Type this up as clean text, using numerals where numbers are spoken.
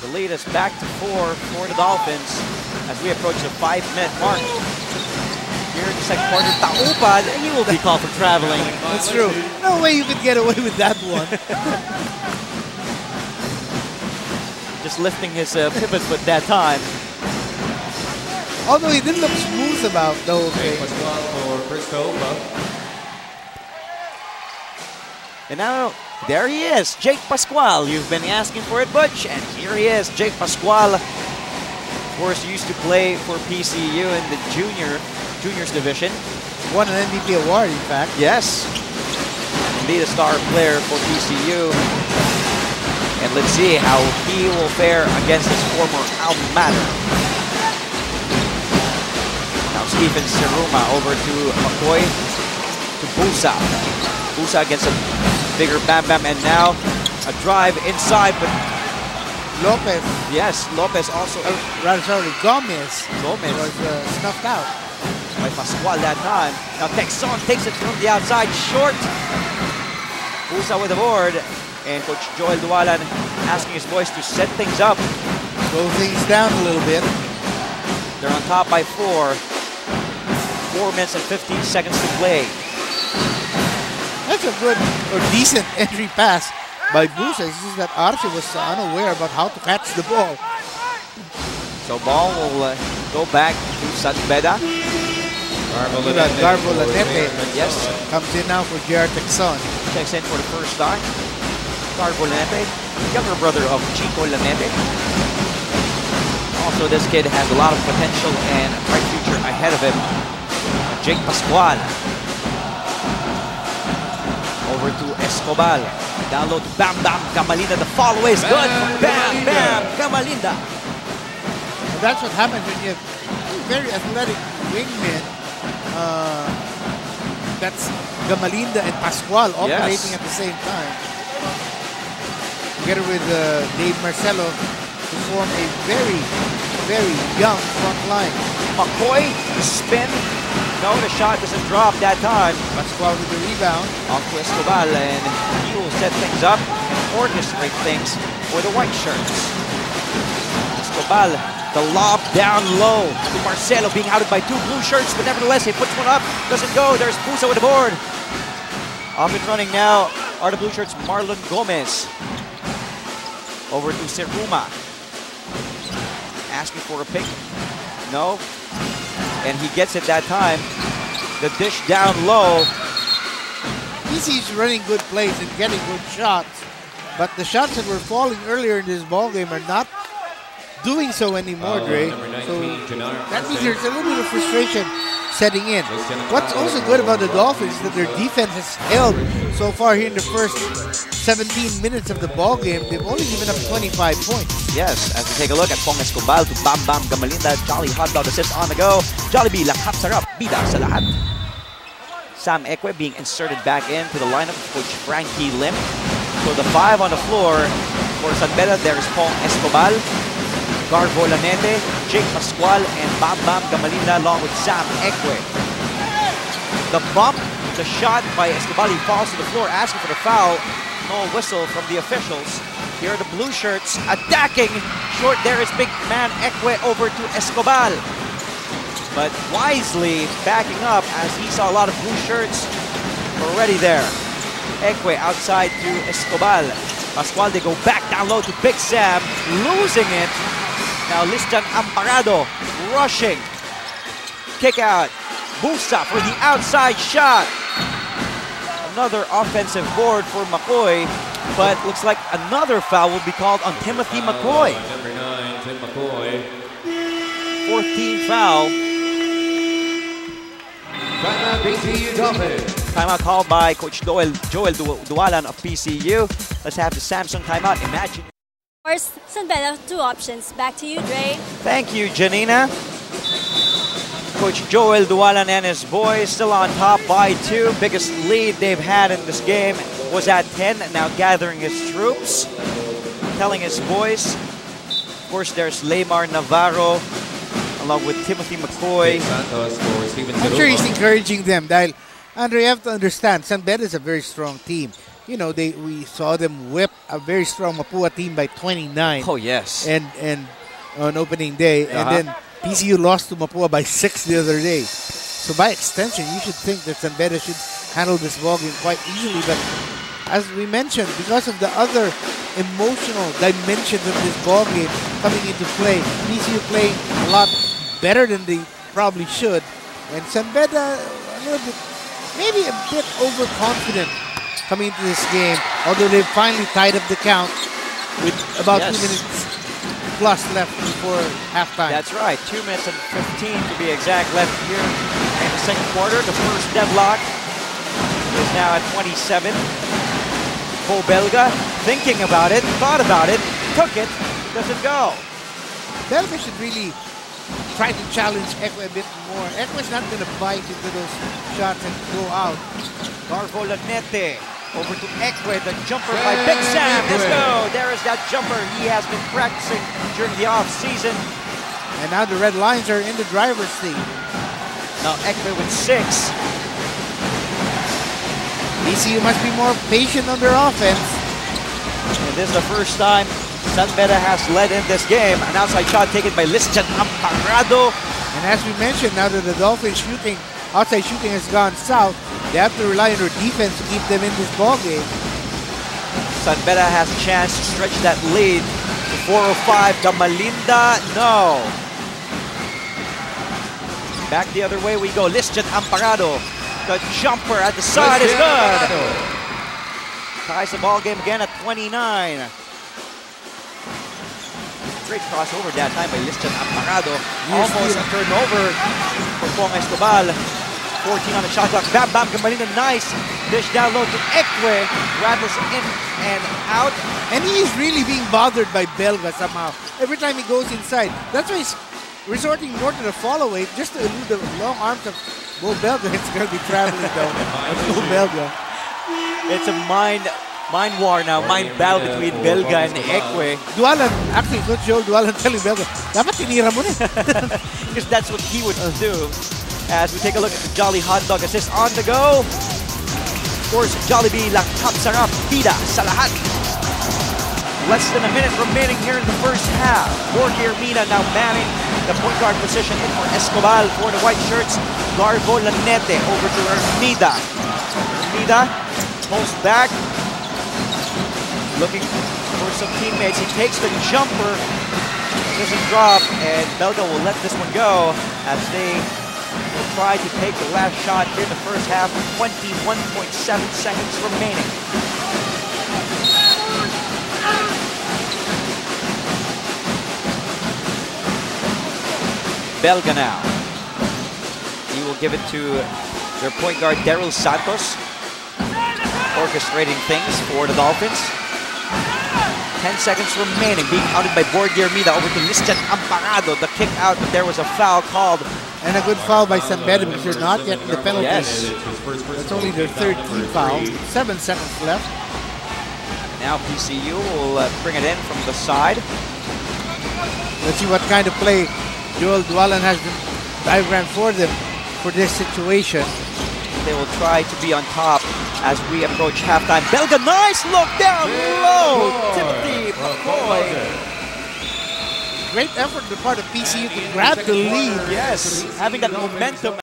The lead is back to 4 for the Dolphins as we approach the 5-minute mark. Here in the second quarter, Taupad, he will be called for traveling. That's true. No way you could get away with that one. Just lifting his pivot foot that time. Although he didn't look smooth about the whole thing. And now, there he is, Jake Pascual. You've been asking for it, Butch, and here he is, Jake Pascual. Of course, he used to play for PCU in the juniors division. Won an MVP award, in fact. Yes. Indeed, a star player for PCU. And let's see how he will fare against his former alma mater. Now, Stephen Seruma over to McCoy, to Busa. Busa against a bigger Bam Bam, and now a drive inside, but Lopez. Yes, Lopez also. Rather, sorry, Gomez. Gomez was snuffed out by Pascual that time. Now Texon takes it from the outside, short. Busa with the board, and Coach Joel Dualan asking his boys to set things up. Slow things down a little bit. They're on top by 4. 4 minutes and 15 seconds to play. That's a good or decent entry pass by Busa. It's just that Arce was unaware about how to catch the ball. So ball will go back to Sanbeda. Garbo Lanete. Yes. Comes in now for JR Texon. Checks in for the first time. Garbo Lanete, younger brother of Chico Lanete. Also, this kid has a lot of potential and a bright future ahead of him. Jake Pascual. Over to Escobar. Down low to Bam Bam Gamalinda. The follow is good from Bam Bam Gamalinda. And that's what happens when you have very athletic wingmen. That's Gamalinda and Pascual operating at the same time. Together with Dave Marcelo to form a very, very young front line. McCoy, spin. No, the shot doesn't drop that time. Pascual with the rebound. Off to Escobar, and he will set things up and orchestrate things for the white shirts. Escobar, the lob down low to Marcelo, being outed by 2 blue shirts, but nevertheless, he puts one up. Doesn't go. There's Busa with the board. Off and running now are the blue shirts, Marlon Gomez. Over to Seruma. Asking for a pick. No. And he gets it that time. The dish down low. PC's running good plays and getting good shots, but the shots that were falling earlier in this ballgame are not doing so anymore, Dre. So that means there's a little bit of frustration setting in. What's also good about the Dolphins is that their defense has held so far here in the first 17 minutes of the ballgame. They've only given up 25 points. Yes, as we take a look at Pong Escobar to Bam Bam Gamalinda. Jolly hot dog assist on the go. Jollibee, lahat sarap, bida sa lahat. Sam Ekwe being inserted back into the lineup of Coach Frankie Lim. So the 5 on the floor for Sanbeda, there is Pong Escobar, Garbo Lanete, Jake Pascual, and Bam Bam Gamalinda along with Sam Ekwe. The bump, the shot by Escobar, he falls to the floor asking for the foul. No whistle from the officials. Here are the blue shirts attacking. Short there is big man Ekwe over to Escobar. But wisely backing up as he saw a lot of blue shirts already there. Ekwe outside to Escobar. Pascual, they go back down low to Big Sam, losing it. Now Listan Amparado rushing. Kick out. Busa for the outside shot. Another offensive board for McCoy, but looks like another foul will be called on Timothy McCoy. Number 9, Tim McCoy. 14th foul. Timeout, PCU Dolphins. Timeout called by Coach Joel Dualan of PCU. Let's have the Samsung timeout. Imagine. Of course, Sanbeda, 2 options. Back to you, Dre. Thank you, Janina. Coach Joel Dualan and his boys still on top by 2. Biggest lead they've had in this game was at 10. Now gathering his troops, telling his boys. Of course, there's Leymar Navarro along with Timothy McCoy. I'm sure he's encouraging them. Dahil, Andre, you have to understand, Sanbeda is a very strong team. you know, we saw them whip a very strong Mapua team by 29. Oh, yes. And on opening day. And then PCU lost to Mapua by 6 the other day. So by extension, you should think that San Beda should handle this ballgame quite easily. But as we mentioned, because of the other emotional dimensions of this ballgame coming into play, PCU playing a lot better than they probably should. And San Beda, a little bit, maybe a bit overconfident coming into this game, although they finally tied up the count with about 2 minutes plus left before halftime. That's right, 2 minutes and 15 to be exact left here in the second quarter. The first deadlock is now at 27. Bo Belga thinking about it, thought about it, took it, doesn't go. Belga should really try to challenge Ekwe a bit more. Ekwe's not going to bite into those shots and go out. Garvo Lanete over to Ekwe, the jumper by Big Sam. Let's go. There is that jumper he has been practicing during the off-season. And now the Red Lions are in the driver's seat. Now Ekwe with 6. PCU must be more patient on their offense. And this is the first time San Beda has led in this game. An outside shot taken by Lisjan Amparado. And as we mentioned, now that the Dolphins outside shooting has gone south, they have to rely on their defense to keep them in this ballgame. San Beda has a chance to stretch that lead to 405. Gamalinda, no. Back the other way we go. Lisjan Amparado. The jumper at the side is good. Ties the ball game again at 29. Great crossover that time by Lisjan Amparado. Almost a turnover for Pong Escobar. 14 on the shot clock. Bam Bam Gamalinda, nice dish down low to Ekwe. Rattles in and out. And he is really being bothered by Belga somehow. Every time he goes inside. That's why he's resorting more to the follow-away just to elude the long arms of Bo Belga. It's going to be traveling down Bo Belga. It's a mind war now, mind battle between Belga and Ekwe. Dualan, actually, Coach Joel Dualan telling Belga, dapat tinira mo na. Because that's what he would do. As we take a look at the Jolly Hot Dog assist on the go. Of course, Jollibee Lakap Sarap, Bida sa lahat. Less than a minute remaining here in the first half. Borgier Mina now manning the point guard position in for Escobar for the white shirts. Garvo Lanete over to Ermida. Ermida pulls back. Looking for some teammates. He takes the jumper. Doesn't drop. And Belga will let this one go as they will try to take the last shot here in the first half with 21.7 seconds remaining. Belga now. He will give it to their point guard, Daryl Santos, orchestrating things for the Dolphins. 10 seconds remaining, being outed by Borgier Mida over to Lisjan Amparado. The kick out, but there was a foul called. And a good foul by San Beda because they're not yet in the penalty. Yes. That's only their third team foul. 7 seconds left. Now PCU will bring it in from the side. Let's see what kind of play Joel Dualan has diagrammed for them for this situation. They will try to be on top as we approach halftime. Belga, nice look down low. Timothy McCoy. Great effort on the part of PCU to grab the lead. Yes, having that momentum.